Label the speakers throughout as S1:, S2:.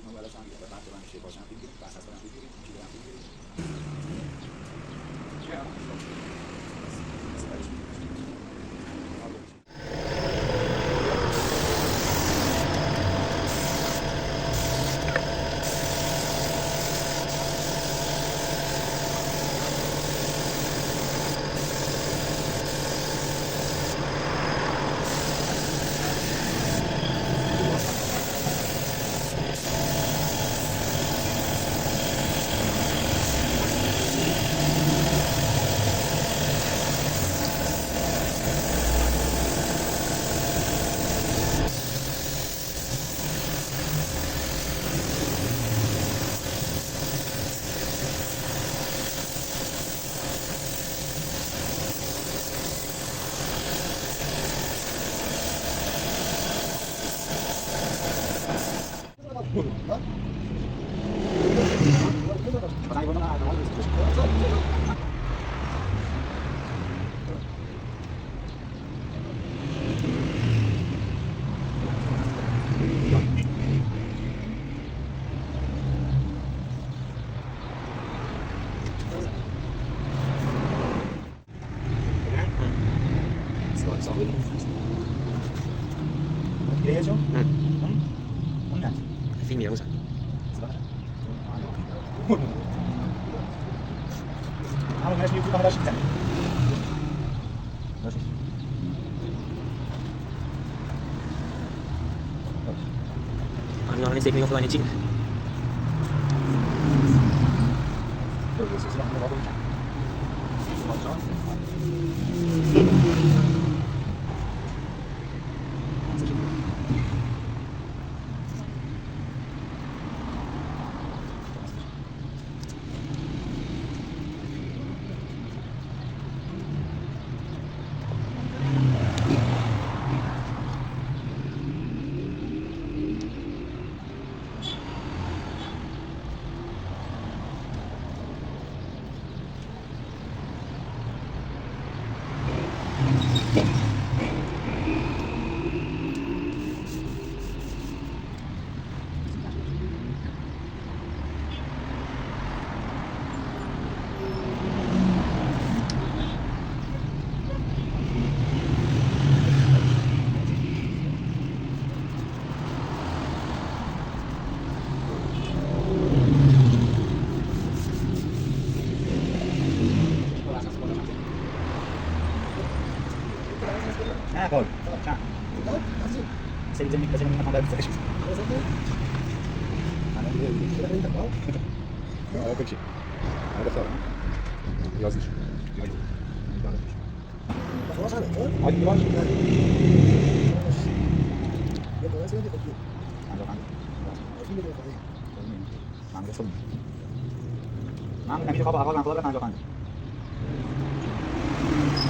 S1: اول از هم و بعد دارم میشه باشم بگیریم بس از دارم بگیریم چی دارم بگیریم
S2: Figlia, cosa?
S1: عمل ماشي يجيب واحد 20 ثانية ماشي
S2: Hanno ne seguono fuori in
S1: Col, ciao. Sei già mica sempre una bella festa.
S3: Ale peki. Ale sağ ol. Yazmış.
S1: Hadi yavaş. من نمیشه خواب آقا خدا بکنه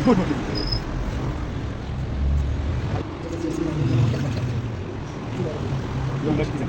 S1: 55 Yoldaş bizim.